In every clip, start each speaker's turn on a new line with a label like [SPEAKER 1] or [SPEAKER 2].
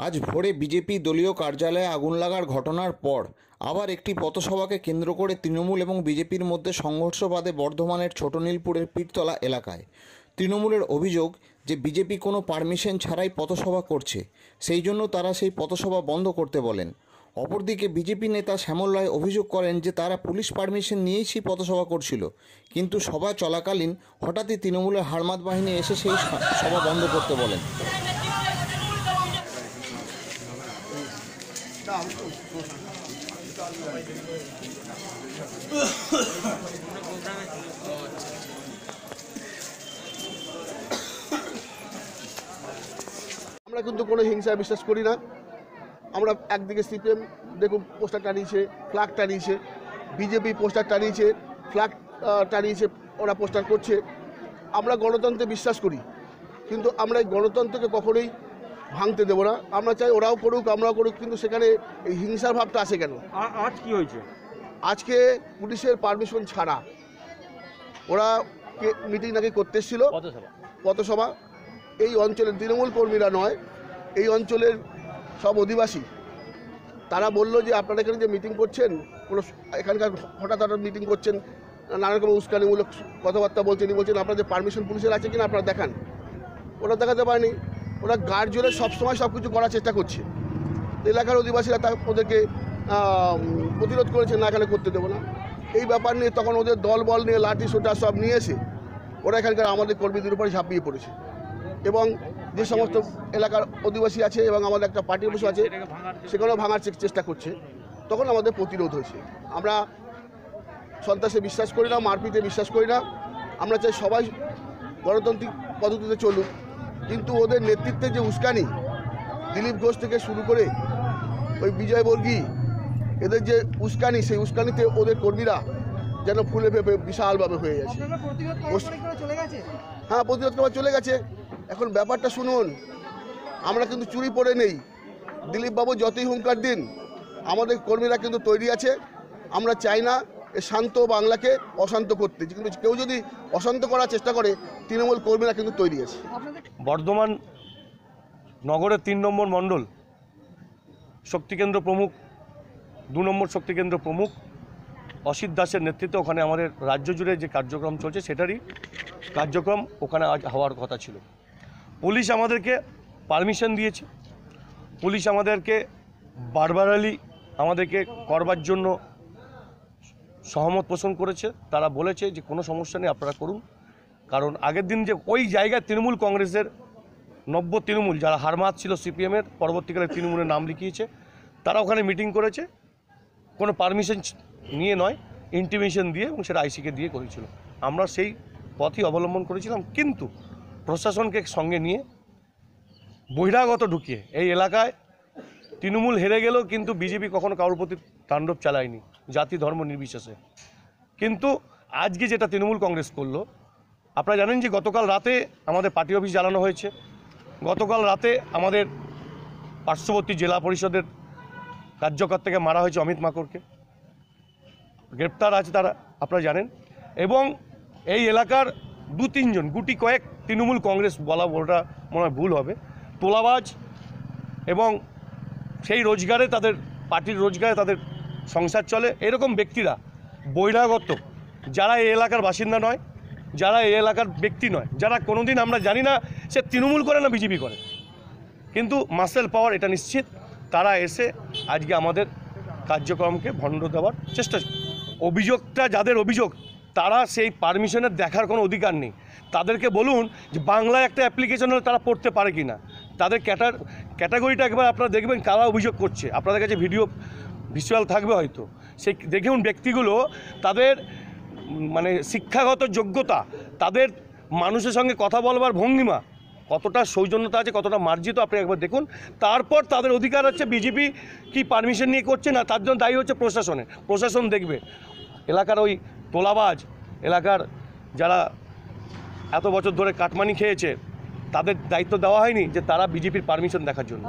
[SPEAKER 1] আজ ভোরে বিজেপি দলীয় কার্যালয়ে আগুন লাগার ঘটনার পর আবার একটি পথসভাকে কেন্দ্র করে তৃণমূল এবং বিজেপির মধ্যে সংঘর্ষ বাধে বর্ধমানের ছোটনীলপুরের পীরতলা এলাকায়। তৃণমূলের অভিযোগ যে বিজেপি কোনো পারমিশন ছাড়াই পথসভা করছে, সেই জন্য তারা সেই পথসভা বন্ধ করতে বলেন। অপরদিকে বিজেপি নেতা শ্যামল রায় অভিযোগ করেন যে তারা পুলিশ পারমিশন নিয়েই সেই পথসভা করছিল, কিন্তু সভা চলাকালীন হঠাৎই তৃণমূলের হারমাত বাহিনী এসে সেই সভা বন্ধ করতে বলেন।
[SPEAKER 2] আমরা কিন্তু কোনো হিংসায় বিশ্বাস করি না। আমরা একদিকে সিপিএম দেখুন পোস্টার টানিয়েছে, ফ্ল্যাগ টানিয়েছে, বিজেপি পোস্টার টানিয়েছে, ফ্ল্যাগ টানিয়েছে, ওরা পোস্টার করছে। আমরা গণতন্ত্রে বিশ্বাস করি, কিন্তু আমরা এই গণতন্ত্রকে কখনোই ভাঙতে দেবো না। আমরা চাই ওরাও করুক, আমরাও করুক, কিন্তু সেখানে এই হিংসার ভাবটা আসে কেন?
[SPEAKER 3] আজ কি হয়েছে?
[SPEAKER 2] আজকে পুলিশের পারমিশন ছাড়া ওরা মিটিং নাকি করতে এসেছিল, পথসভা। এই অঞ্চলের তৃণমূল কর্মীরা নয়, এই অঞ্চলের সব অধিবাসী, তারা বললো যে আপনারা এখানে যে মিটিং করছেন, কোনো এখানকার হঠাৎ মিটিং করছেন, নানা রকম উস্কানিমূলক কথাবার্তা বলছেন, আপনাদের পারমিশন পুলিশের আছে কিনা আপনারা দেখান। ওরা দেখাতে পারেনি। ওরা গার্ড জোরে সবসময় সব কিছু করার চেষ্টা করছে। এলাকার অধিবাসীরা ওদেরকে প্রতিরোধ করেছে, না এখানে করতে দেবো না। এই ব্যাপার নিয়ে তখন ওদের দল বল নিয়ে লাঠি সোটা সব নিয়ে এসে ওরা এখানকার আমাদের কর্মীদের উপরে ঝাঁপিয়ে পড়েছে, এবং যে সমস্ত এলাকার অধিবাসী আছে এবং আমাদের একটা পার্টি অফিস আছে সেখানেও ভাঙার চেষ্টা করছে। তখন আমাদের প্রতিরোধ হয়েছে। আমরা সন্ত্রাসে বিশ্বাস করি না, মারপিটে বিশ্বাস করি না। আমরা চাই সবাই গণতান্ত্রিক পদ্ধতিতে চলুক, কিন্তু ওদের নেতৃত্বে যে উস্কানি, দিলীপ ঘোষ থেকে শুরু করে ওই বিজয় বর্গী, এদের যে উস্কানি, সেই উস্কানিতে ওদের কর্মীরা যেন ফুলে ফেপে বিশালভাবে হয়ে গেছে। হ্যাঁ, প্রতিরোধ করা চলে গেছে। এখন ব্যাপারটা শুনুন, আমরা কিন্তু চুরি পড়ে নেই। দিলীপবাবু যতই হুঙ্কার দিন, আমাদের কর্মীরা কিন্তু তৈরি আছে। আমরা চাই না এ শান্ত বাংলাকে অশান্ত করতে, কিন্তু কেউ যদি অশান্ত করার চেষ্টা করে, তৃণমূল কর্মীরা কিন্তু তৈরি আছে।
[SPEAKER 3] বর্ধমান নগরের 3 নম্বর মণ্ডল শক্তিকেন্দ্র প্রমুখ, 2 নম্বর শক্তিকেন্দ্র প্রমুখ অসিত দাসের নেতৃত্বে ওখানে আমাদের রাজ্য জুড়ে যে কার্যক্রম চলছে সেটারই কার্যক্রম ওখানে আজ হওয়ার কথা ছিল। পুলিশ আমাদেরকে পারমিশন দিয়েছে, পুলিশ আমাদেরকে বারবারালি আমাদেরকে করবার জন্য সহমত পোষণ করেছে। তারা বলেছে যে কোনো সমস্যা নেই, আপনারা করুন। কারণ আগের দিন যে ওই জায়গায় তৃণমূল কংগ্রেসের নব্য তৃণমূল যারা হারমাত ছিল সিপিএমের, পরবর্তীকালে তৃণমূলের নাম লিখিয়েছে, তারা ওখানে মিটিং করেছে কোনো পারমিশন নিয়ে নয়, ইন্টিমেশন দিয়ে, এবং সেটা আইসিকে দিয়ে করেছিল। আমরা সেই পথই অবলম্বন করেছিলাম, কিন্তু প্রশাসনকে সঙ্গে নিয়ে বহিরাগত ঢুকিয়ে এই এলাকায় তৃণমূল হেরে গেলেও কিন্তু বিজেপি কখনো কারোর প্রতি তাণ্ডব চালায়নি, জাতি ধর্ম নির্বিশেষে। কিন্তু আজকে যেটা তৃণমূল কংগ্রেস করলো, আপনারা জানেন যে গতকাল রাতে আমাদের পার্টি অফিস জ্বালানো হয়েছে। গতকাল রাতে আমাদের পার্শ্ববর্তী জেলা পরিষদের কার্যকর্তাকে মারা হয়েছে, অমিত মাকড়কে গ্রেপ্তার আছে তারা, আপনারা জানেন। এবং এই এলাকার 2-3 জন গুটি কয়েক তৃণমূল কংগ্রেস বলাটা মনে হয় ভুল হবে, তোলাবাজ, এবং সেই রোজগারে তাদের পার্টির রোজগারে তাদের সংসার চলে, এরকম ব্যক্তিরা বহিরাগত, যারা এই এলাকার বাসিন্দা নয়, যারা এই এলাকার ব্যক্তি নয়, যারা কোনোদিন আমরা জানি না সে তৃণমূল করে না বিজেপি করে, কিন্তু মাসেল পাওয়ার এটা নিশ্চিত, তারা এসে আজকে আমাদের কার্যক্রমকে ভণ্ড দেওয়ার চেষ্টা। অভিযোগটা যাদের অভিযোগ, তারা সেই পারমিশনের দেখার কোনো অধিকার নেই। তাদেরকে বলুন যে বাংলায় একটা অ্যাপ্লিকেশন হলে তারা পড়তে পারে কি না, তাদের ক্যাটাগরিটা একবার আপনারা দেখবেন কারা অভিযোগ করছে। আপনাদের কাছে ভিজুয়াল থাকবে হয়তো, সেই দেখুন ব্যক্তিগুলো, তাদের মানে শিক্ষাগত যোগ্যতা, তাদের মানুষের সঙ্গে কথা বলবার ভঙ্গিমা, কতটা সৌজন্যতা আছে, কতটা মার্জিত, আপনি একবার দেখুন। তারপর তাদের অধিকার হচ্ছে বিজেপি কি পারমিশন নিয়ে করছে না, তার জন্য দায়ী হচ্ছে প্রশাসনের। প্রশাসন দেখবে এলাকার ওই তোলাবাজ, এলাকার যারা এত বছর ধরে কাটমানি খেয়েছে, তাদের দায়িত্ব দেওয়া হয়নি যে তারা বিজেপির পারমিশন দেখার জন্য।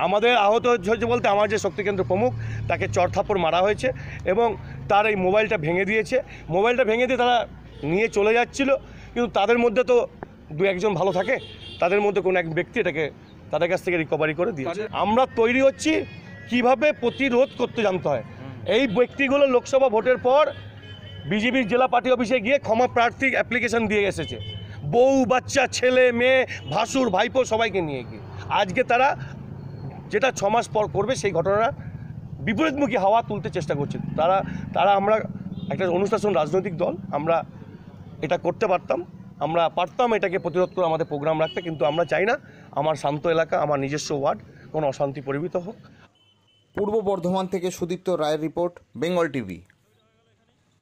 [SPEAKER 3] আমাদের আহত হয়েছে বলতে, আমার যে শক্তিকেন্দ্র প্রমুখ, তাকে চড়থাপ্পড় মারা হয়েছে, এবং তার এই মোবাইলটা ভেঙে দিয়েছে। মোবাইলটা ভেঙে দিয়ে তারা নিয়ে চলে যাচ্ছিল, কিন্তু তাদের মধ্যে তো 2-1 জন ভালো থাকে, তাদের মধ্যে কোনো এক ব্যক্তি এটাকে তাদের কাছ থেকে রিকভারি করে দিয়েছে। আমরা তৈরি হচ্ছি কিভাবে প্রতিরোধ করতে জানতে হয়। এই ব্যক্তিগুলো লোকসভা ভোটের পর বিজেপির জেলা পার্টি অফিসে গিয়ে ক্ষমা প্রার্থী অ্যাপ্লিকেশন দিয়ে এসেছে, বউ বাচ্চা ছেলে মেয়ে ভাসুর ভাইপো সবাইকে নিয়ে গিয়ে। আজকে তারা যেটা 6 মাস পর করবে সেই ঘটনা বিপরীতমুখী হাওয়া তুলতে চেষ্টা করছে। তারা আমরা একটা অনুশাসন রাজনৈতিক দল, আমরা এটা করতে পারতাম, আমরা পারতাম এটাকে প্রতিরোধ করে আমাদের প্রোগ্রাম রাখতে, কিন্তু আমরা চাই না আমার শান্ত এলাকা, আমার নিজস্ব ওয়ার্ড কোনো অশান্তি পরিবৃত হোক।
[SPEAKER 1] পূর্ব বর্ধমান থেকে সুদীপ্ত রায়ের রিপোর্ট, বেঙ্গল টিভি।